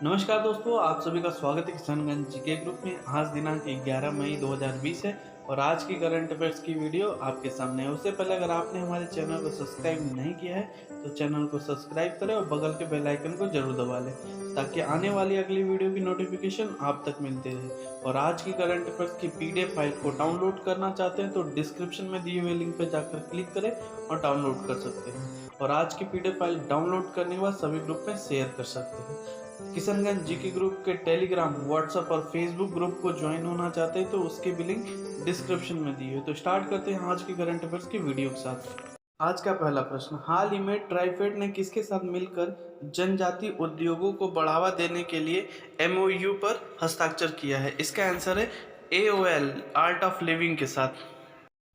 नमस्कार दोस्तों, आप सभी का स्वागत है किशनगंज जीके ग्रुप में। आज दिनांक 11 मई 2020 है और आज की करंट अफेयर्स की वीडियो आपके सामने है। उससे पहले अगर आपने हमारे चैनल को सब्सक्राइब नहीं किया है तो चैनल को सब्सक्राइब करें और बगल के बेल आइकन को जरूर दबा लें ताकि आने वाली अगली वीडियो की नोटिफिकेशन आप तक मिलती रहे। और आज की करंट अफेयर्स की पीडीएफ फाइल को डाउनलोड करना चाहते हैं तो डिस्क्रिप्शन में दिए हुए लिंक पर जाकर क्लिक करें और डाउनलोड कर सकते हैं। और आज की पीडीएफ फाइल डाउनलोड करने के बाद सभी ग्रुप में शेयर कर सकते हैं। किशनगंज जीके ग्रुप के टेलीग्राम, व्हाट्सएप और फेसबुक ग्रुप को ज्वाइन होना चाहते हैं तो उसके भी लिंक डिस्क्रिप्शन में दी है। तो स्टार्ट करते हैं आज की करंट अफेयर्स की वीडियो के साथ। आज का पहला प्रश्न, हाल ही में ट्राइफेड ने किसके साथ मिलकर जनजाति उद्योगों को बढ़ावा देने के लिए एमओयू पर हस्ताक्षर किया है? इसका आंसर है एओएल, आर्ट ऑफ लिविंग के साथ।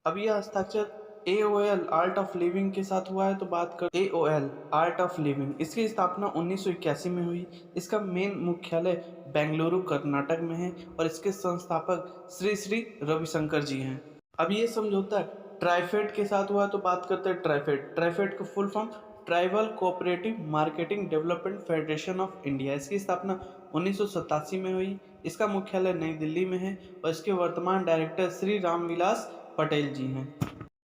अब यह हस्ताक्षर एओएल आर्ट ऑफ लिविंग के साथ हुआ है तो बात कर एओएल आर्ट ऑफ लिविंग। इसकी स्थापना 1981 में हुई। इसका मेन मुख्यालय बेंगलुरु कर्नाटक में है और इसके संस्थापक श्री श्री रविशंकर जी हैं। अब ये समझौता ट्राइफेड के साथ हुआ तो बात करते हैं ट्राइफेड। ट्राइफेड का full form tribal cooperative marketing development federation of India. इसकी स्थापना 1987 में हुई। इसका मुख्यालय नई दिल्ली में है और इसके वर्तमान डायरेक्टर श्री रामविलास पटेल जी हैं।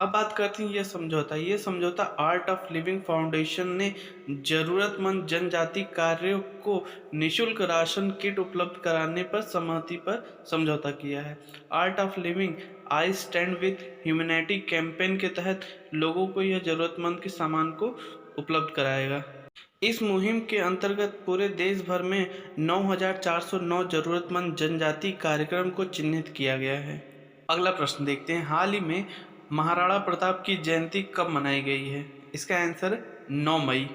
अब बात करते हैं ये समझौता आर्ट ऑफ लिविंग फाउंडेशन ने जरूरतमंद जनजाति कार्यों को निशुल्क राशन किट उपलब्ध कराने पर सहमति पर समझौता किया है। Art of living I stand with humanity campaign के तहत लोगों को यह जरूरतमंद के सामान को उपलब्ध कराएगा। इस मुहिम के अंतर्गत पूरे देश भर में 9,409 जरूरतमंद जनजाति कार्यक्रम को चिन्हित किया गया है। अगला प्रश्न देखते हैं, हाल ही में महाराणा प्रताप की जयंती कब मनाई गई है? इसका आंसर 9 मई।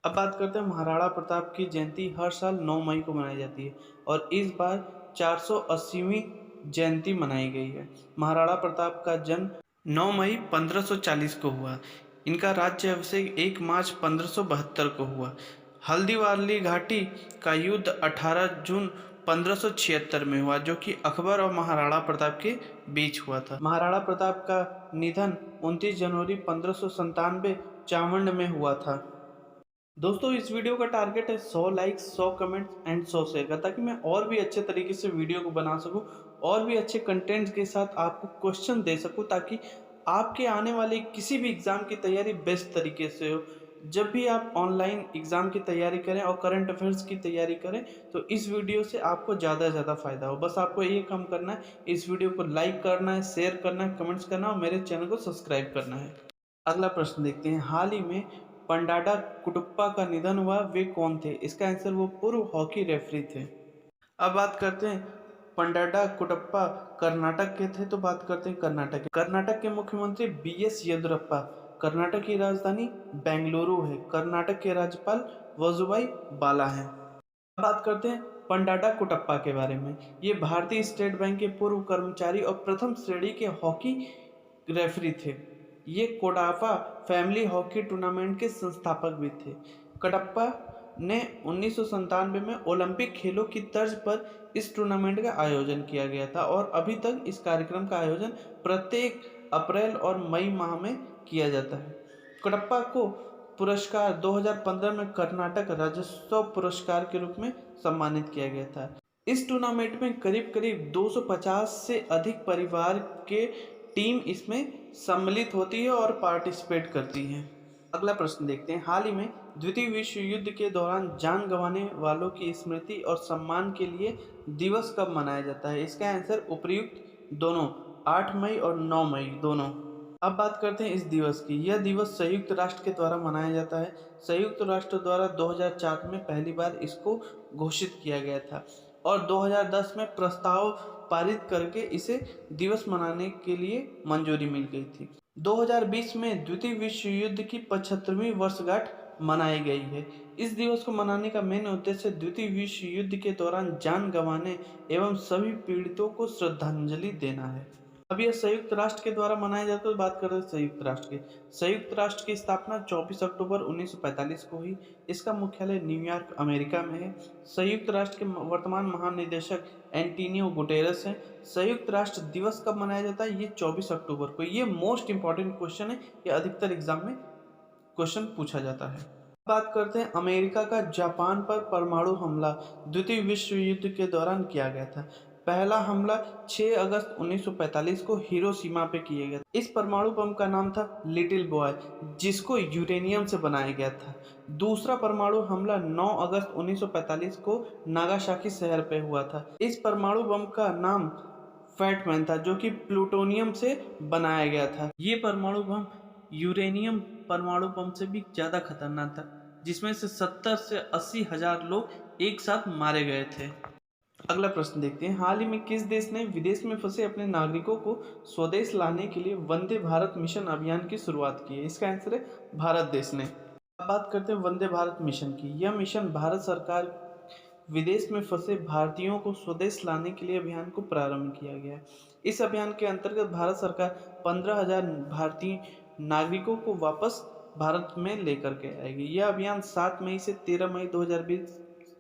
अब बात करते हैं, महाराणा प्रताप की जयंती हर साल 9 मई को मनाई जाती है और इस बार 480वीं जयंती मनाई गई है। महाराणा प्रताप का जन्म 9 मई 1540 को हुआ। इनका राज्य अभिषेक 1 मार्च 1572 को हुआ। हल्दीवाली घाटी का युद्ध 18 जून 1576 में हुआ जो कि अकबर और महाराणा प्रताप के बीच हुआ था। महाराणा प्रताप का निधन 29 जनवरी 1597 चावंड में हुआ था। दोस्तों, इस वीडियो का टारगेट है 100 लाइक्स, 100 कमेंट्स एंड 100 शेयर का, ताकि मैं और भी अच्छे तरीके से वीडियो को बना सकूं और भी अच्छे कंटेंट्स के साथ आपको क्वेश्चन दे सकूं ताकि आपके आने वाले किसी भी एग्ज़ाम की तैयारी बेस्ट तरीके से हो। जब भी आप ऑनलाइन एग्ज़ाम की तैयारी करें और करंट अफेयर्स की तैयारी करें तो इस वीडियो से आपको ज़्यादा से ज़्यादा फ़ायदा हो। बस आपको ये काम करना है, इस वीडियो को लाइक करना है, शेयर करना है, कमेंट्स करना है और मेरे चैनल को सब्सक्राइब करना है। अगला प्रश्न देखते हैं, हाल ही में पंडाडा कुटुप्पा का निधन हुआ, वे कौन थे? इसका आंसर वो पूर्व हॉकी रेफरी थे। अब बात करते हैं, पंडाडा कुटप्पा कर्नाटक के थे तो बात करते हैं कर्नाटक के मुख्यमंत्री बीएस येदियुरप्पा। कर्नाटक की राजधानी बेंगलुरु है। कर्नाटक के राज्यपाल वजुभाई बाला हैं। बात करते हैं पंडाडा कुटप्पा के बारे में। ये भारतीय स्टेट बैंक के पूर्व कर्मचारी और प्रथम श्रेणी के हॉकी रेफरी थे। ये कोडाफा फैमिली हॉकी टूर्नामेंट के संस्थापक भी थे। कडप्पा ने 1997 में ओलंपिक खेलों की तर्ज पर इस टूर्नामेंट का आयोजन किया गया था और अभी तक इस कार्यक्रम का आयोजन प्रत्येक अप्रैल और मई माह में किया जाता है। कडप्पा को पुरस्कार 2015 में कर्नाटक राज्योत्सव पुरस्कार के रूप में सम्मानित किया गया था। इस टूर्नामेंट में करीब करीब 250 से अधिक परिवार के टीम इसमें सम्मिलित होती है और पार्टिसिपेट करती है। अगला प्रश्न देखते हैं, हाल ही में द्वितीय विश्व युद्ध के दौरान जान गंवाने वालों की स्मृति और सम्मान के लिए दिवस कब मनाया जाता है? इसका आंसर उपर्युक्त दोनों 8 मई और 9 मई दोनों। अब बात करते हैं इस दिवस की। यह दिवस संयुक्त राष्ट्र के द्वारा मनाया जाता है। संयुक्त राष्ट्र द्वारा 2004 में पहली बार इसको घोषित किया गया था और 2010 में प्रस्ताव पारित करके इसे दिवस मनाने के लिए मंजूरी मिल गई थी। 2020 में द्वितीय विश्व युद्ध की 75वीं वर्षगांठ मनाई गई है। इस दिवस को मनाने का मेन उद्देश्य द्वितीय विश्व युद्ध के दौरान जान गंवाने एवं सभी पीड़ितों को श्रद्धांजलि देना है। अब यह संयुक्त राष्ट्र के द्वारा मनाया जाता है। बात करें संयुक्त राष्ट्र की स्थापना 24 अक्टूबर 1945 को हुई। इसका मुख्यालय न्यूयॉर्क अमेरिका में है। संयुक्त राष्ट्र के वर्तमान महानिदेशक एंटोनियो गुटेरेस हैं। संयुक्त राष्ट्र दिवस कब मनाया जाता है? ये 24 अक्टूबर को। ये मोस्ट इंपॉर्टेंट क्वेश्चन है, ये अधिकतर एग्जाम में क्वेश्चन पूछा जाता है। बात करते हैं अमेरिका का जापान पर परमाणु हमला द्वितीय विश्व युद्ध के दौरान किया गया था। पहला हमला 6 अगस्त 1945 को हिरोशिमा पे किया गया। इस परमाणु बम का नाम था लिटिल बॉय, जिसको यूरेनियम से बनाया गया था। दूसरा परमाणु हमला 9 अगस्त 1945 को नागासाकी शहर पे हुआ था। इस परमाणु बम का नाम फैटमैन था, जो कि प्लूटोनियम से बनाया गया था। ये परमाणु बम यूरेनियम परमाणु बम से भी ज़्यादा खतरनाक था, जिसमें से 70 से 80 हजार लोग एक साथ मारे गए थे। अगला प्रश्न देखते हैं, हाल ही में किस देश ने विदेश में फंसे अपने नागरिकों को स्वदेश लाने के लिए वंदे भारत मिशन अभियान की शुरुआत की है? इसका आंसर है भारत देश ने। अब बात करते हैं वंदे भारत मिशन की। यह मिशन भारत सरकार विदेश में फंसे भारतीयों को स्वदेश लाने के लिए अभियान को प्रारंभ किया गया है। इस अभियान के अंतर्गत भारत सरकार 15,000 भारतीय नागरिकों को वापस भारत में लेकर के आएगी। यह अभियान 7 मई से 13 मई 2020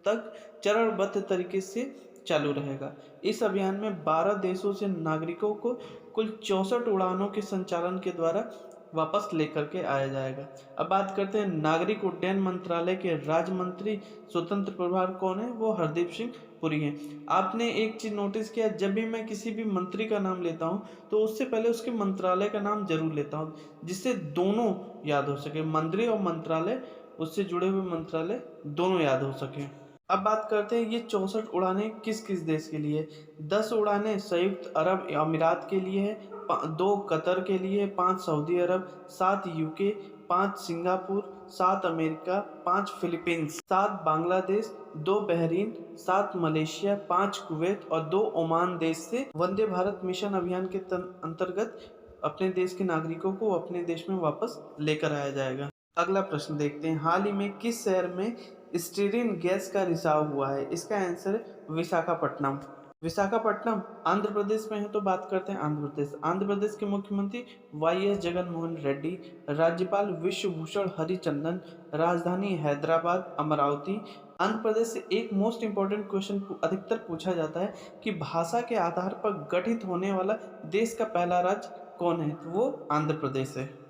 तक चरणबद्ध तरीके से चालू रहेगा। इस अभियान में 12 देशों से नागरिकों को कुल 64 उड़ानों के संचालन के द्वारा वापस लेकर के आया जाएगा। अब बात करते हैं नागरिक उड्डयन मंत्रालय के राज्य मंत्री स्वतंत्र प्रभार कौन है? वो हरदीप सिंह पुरी हैं। आपने एक चीज नोटिस किया, जब भी मैं किसी भी मंत्री का नाम लेता हूँ तो उससे पहले उसके मंत्रालय का नाम जरूर लेता हूँ, जिससे दोनों याद हो सके, मंत्री और मंत्रालय, उससे जुड़े हुए मंत्रालय दोनों याद हो सके। अब बात करते हैं ये 64 उड़ानें किस किस देश के लिए। 10 उड़ानें संयुक्त अरब अमीरात के लिए है, 2 कतर के लिए, 5 सऊदी अरब, 7 UK, 5 Singapore, 7 America, 5 Philippines, 7 Bangladesh, 2 Bahrain, 7 Malaysia, 5 Kuwait और 2 ओमान देश से वंदे भारत मिशन अभियान के अंतर्गत अपने देश के नागरिकों को अपने देश में वापस लेकर आया जाएगा। अगला प्रश्न देखते हैं, हाल ही में किस शहर में स्टीरीन गैस का रिसाव हुआ है? इसका आंसर है विशाखापट्टनम। विशाखापट्टनम आंध्र प्रदेश में है, तो बात करते हैं आंध्र प्रदेश। आंध्र प्रदेश के मुख्यमंत्री वाईएस जगनमोहन रेड्डी, राज्यपाल विश्वभूषण हरिचंदन, राजधानी हैदराबाद, अमरावती। आंध्र प्रदेश से एक मोस्ट इंपॉर्टेंट क्वेश्चन अधिकतर पूछा जाता है कि भाषा के आधार पर गठित होने वाला देश का पहला राज्य कौन है? तो वो आंध्र प्रदेश है।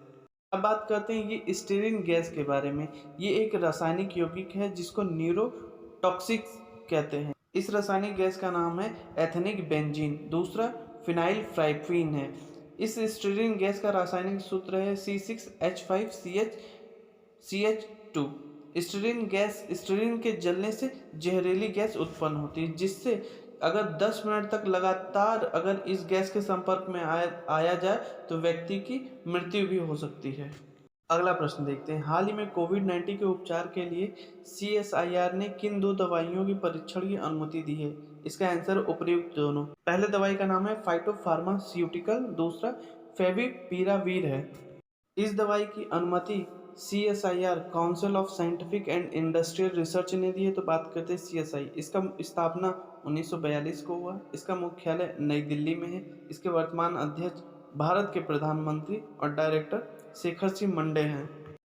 अब बात करते हैं ये स्टीरिन गैस के बारे में। ये एक रासायनिक यौगिक है जिसको न्यूरोटॉक्सिक कहते हैं। इस रासायनिक गैस का नाम है एथेनिक बेंजीन। दूसरा फिनाइल फ्राइफीन है। इस स्टीरिन गैस का रासायनिक सूत्र है C6H5CH2। स्टीरिन के जलने से जहरीली गैस उत्पन्न होती है, जिससे अगर 10 मिनट तक लगातार अगर इस गैस के संपर्क में आया जाए तो व्यक्ति की मृत्यु भी हो सकती है। अगला प्रश्न देखते हैं, हाल ही में कोविड-19 के उपचार के लिए CSIR ने किन 2 दवाइयों की परीक्षण की अनुमति दी है? इसका आंसर उपर्युक्त दोनों। पहले दवाई का नाम है फाइटोफार्मास्यूटिकल, दूसरा फेविपिरावीर है। इस दवाई की अनुमति CSIR council of scientific and industrial research ने दी है, तो बात करते हैं CSI। इसका स्थापना 1942 को हुआ। इसका मुख्यालय नई दिल्ली में है। इसके वर्तमान अध्यक्ष भारत के प्रधानमंत्री और डायरेक्टर शेखर सिंह मंडे हैं।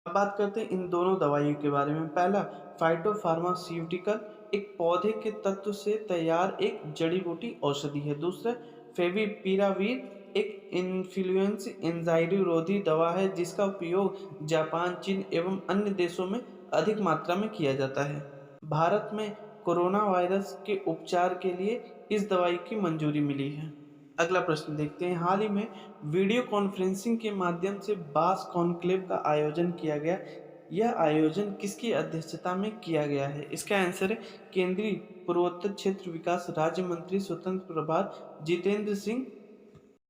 अब बात करते हैं इन दोनों दवाइयों के बारे में। पहला फाइटोफार्मास्यूटिकल एक पौधे के तत्व से तैयार एक जड़ी बूटी औषधि है। दूसरा फेविपिरावीर एक इन्फ्लुएंजा एंजाइटी रोधी दवा है, जिसका उपयोग जापान, चीन एवं अन्य देशों में अधिक मात्रा में किया जाता है। भारत में कोरोना वायरस के उपचार के लिए इस दवाई की मंजूरी मिली है। अगला प्रश्न देखते हैं, हाल ही में वीडियो कॉन्फ्रेंसिंग के माध्यम से बास कॉन्क्लेव का आयोजन किया गया। यह आयोजन किसकी अध्यक्षता में किया गया है? इसका आंसर है केंद्रीय पूर्वोत्तर क्षेत्र विकास राज्य मंत्री स्वतंत्र प्रभार जितेंद्र सिंह।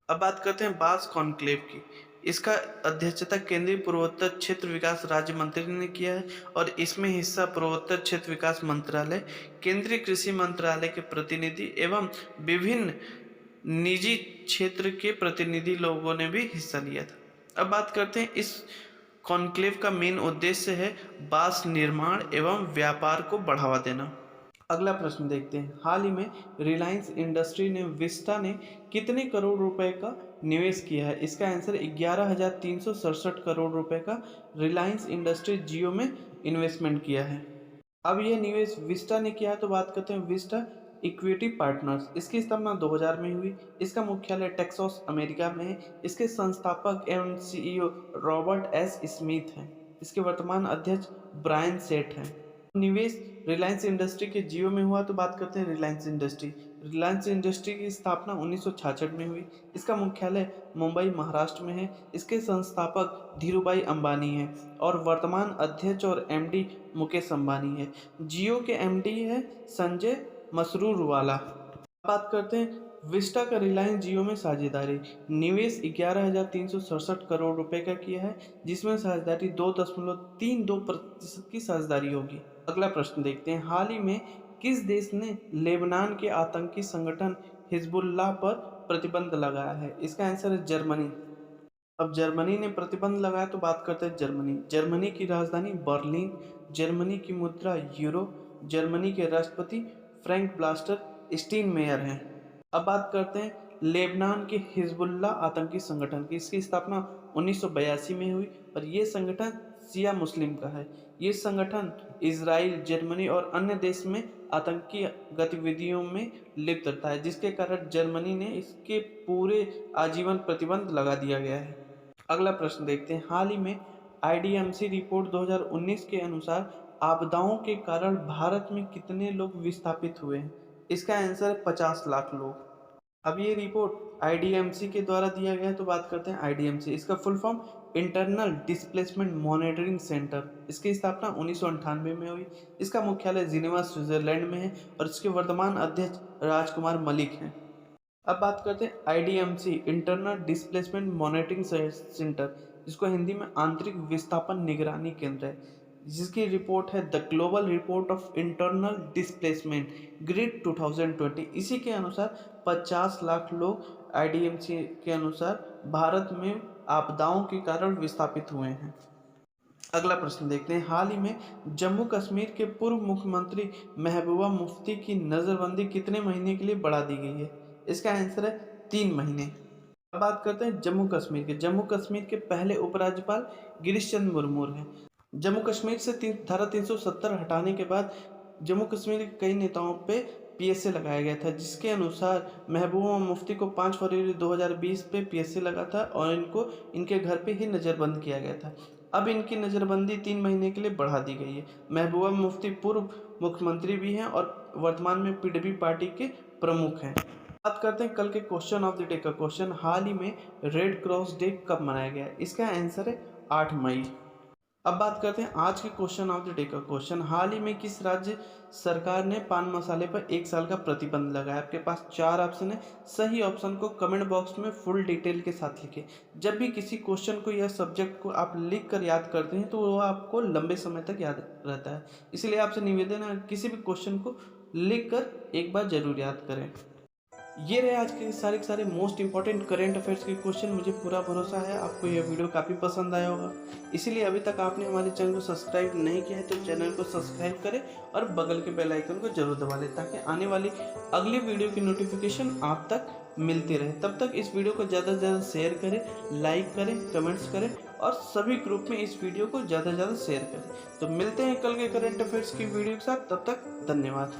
अब बात करते हैं बास कॉन्क्लेव की। इसका अध्यक्षता केंद्रीय पूर्वोत्तर क्षेत्र विकास राज्य मंत्री ने किया है और इसमें हिस्सा पूर्वोत्तर क्षेत्र विकास मंत्रालय, केंद्रीय कृषि मंत्रालय के प्रतिनिधि एवं विभिन्न निजी क्षेत्र के प्रतिनिधि लोगों ने भी हिस्सा लिया था। अब बात करते हैं इस कॉन्क्लेव का मेन उद्देश्य है बांस निर्माण एवं व्यापार को बढ़ावा देना। अगला प्रश्न देखते हैं, हाल ही में रिलायंस इंडस्ट्री ने विस्टा ने कितने करोड़ रुपए का निवेश किया है? इसका आंसर 11,367 करोड़ रुपए का रिलायंस इंडस्ट्री जियो में इन्वेस्टमेंट किया है। अब यह निवेश विस्टा ने किया है, तो बात करते हैं विस्टा इक्विटी पार्टनर्स। इसकी स्थापना 2000 में हुई। इसका मुख्यालय टेक्सास अमेरिका में है। इसके संस्थापक एवं CEO रॉबर्ट एस स्मिथ हैं। इसके वर्तमान अध्यक्ष ब्रायन सेठ हैं। निवेश रिलायंस इंडस्ट्री के जियो में हुआ तो बात करते हैं रिलायंस इंडस्ट्री। रिलायंस इंडस्ट्री की स्थापना 1966 में हुई। इसका मुख्यालय मुंबई महाराष्ट्र में है। इसके संस्थापक धीरूभाई अंबानी हैं और वर्तमान अध्यक्ष और एमडी मुकेश अंबानी है। जियो के एमडी है संजय मसरूरवाला। बात करते हैं विस्टा का रिलायंस जियो में साझेदारी। निवेश 11,367 करोड़ रुपए का किया है, जिसमें साझेदारी 2.32% की साझेदारी होगी। अगला प्रश्न देखते हैं, हाल ही में किस देश ने लेबनान के आतंकी संगठन हिजबुल्लाह पर प्रतिबंध लगाया है? इसका आंसर है जर्मनी। अब जर्मनी ने प्रतिबंध लगाया तो बात करते हैं जर्मनी। जर्मनी की राजधानी बर्लिन, जर्मनी की मुद्रा यूरो, जर्मनी के राष्ट्रपति फ्रैंक वाल्टर स्टाइनमायर हैं। अब बात करते हैं लेबनान के हिजबुल्लाह आतंकी संगठन की। इसकी स्थापना 1982 में हुई और ये संगठन शिया मुस्लिम का है। ये संगठन इजराइल, जर्मनी और अन्य देश में आतंकी गतिविधियों में लिप्त रहता है, जिसके कारण जर्मनी ने इसके पूरे आजीवन प्रतिबंध लगा दिया गया है। अगला प्रश्न देखते हैं, हाल ही में आईडीएमसी रिपोर्ट 2019 के अनुसार आपदाओं के कारण भारत में कितने लोग विस्थापित हुए हैं? इसका आंसर है 50 लाख लोग। अब ये रिपोर्ट आईडीएमसी के द्वारा दिया गया है तो बात करते हैं आईडीएमसी। इसका full form internal displacement monitoring centre. इसकी स्थापना 1998 में हुई। इसका मुख्यालय जिनेवा स्विट्जरलैंड में है और इसके वर्तमान अध्यक्ष राजकुमार मलिक हैं। अब बात करते हैं आईडीएमसी इंटरनल डिस्प्लेसमेंट मॉनिटरिंग सेंटर, जिसको हिंदी में आंतरिक विस्थापन निगरानी केंद्र है, जिसकी रिपोर्ट है the global report of internal displacement grid 2020। इसी के अनुसार 50 लाख लोग आईडीएमसी के अनुसार भारत में आपदाओं के कारण विस्थापित हुए हैं। अगला प्रश्न देखते हैं, हाल ही में जम्मू कश्मीर के पूर्व मुख्यमंत्री महबूबा मुफ्ती की नज़रबंदी कितने महीने के लिए बढ़ा दी गई है? इसका आंसर है 3 महीने। अब बात करते हैं जम्मू कश्मीर के। जम्मू कश्मीर के पहले उपराज्यपाल गिरीश चंद्र मुर्मू हैं। जम्मू कश्मीर से धारा 370 हटाने के बाद जम्मू कश्मीर के कई नेताओं पे पीएसए लगाया गया था, जिसके अनुसार महबूबा मुफ्ती को 5 फरवरी 2020 पे पीएसए लगा था और इनको इनके घर पे ही नज़रबंद किया गया था। अब इनकी नज़रबंदी 3 महीने के लिए बढ़ा दी गई है। महबूबा मुफ्ती पूर्व मुख्यमंत्री भी हैं और वर्तमान में पीडीपी पार्टी के प्रमुख हैं। बात करते हैं कल के क्वेश्चन ऑफ द डे का। क्वेश्चन, हाल ही में रेड क्रॉस डे कब मनाया गया? इसका आंसर है 8 मई। अब बात करते हैं आज के क्वेश्चन ऑफ द डे का। क्वेश्चन, हाल ही में किस राज्य सरकार ने पान मसाले पर 1 साल का प्रतिबंध लगाया? आपके पास 4 ऑप्शन है। सही ऑप्शन को कमेंट बॉक्स में फुल डिटेल के साथ लिखें। जब भी किसी क्वेश्चन को या सब्जेक्ट को आप लिख कर याद करते हैं तो वो आपको लंबे समय तक याद रहता है। इसलिए आपसे निवेदन है, किसी भी क्वेश्चन को लिख कर एक बार जरूर याद करें। ये रहे आज के सारे मोस्ट इंपॉर्टेंट करेंट अफेयर्स के क्वेश्चन। मुझे पूरा भरोसा है आपको यह वीडियो काफ़ी पसंद आया होगा। इसीलिए अभी तक आपने हमारे चैनल को सब्सक्राइब नहीं किया है तो चैनल को सब्सक्राइब करें और बगल के बेल आइकन को जरूर दबा लें, ताकि आने वाली अगली वीडियो की नोटिफिकेशन आप तक मिलती रहे। तब तक इस वीडियो को ज़्यादा से ज़्यादा शेयर करें, लाइक करें, कमेंट्स करें और सभी ग्रुप में इस वीडियो को ज़्यादा से ज़्यादा शेयर करें। तो मिलते हैं कल के करेंट अफेयर्स की वीडियो के साथ। तब तक धन्यवाद।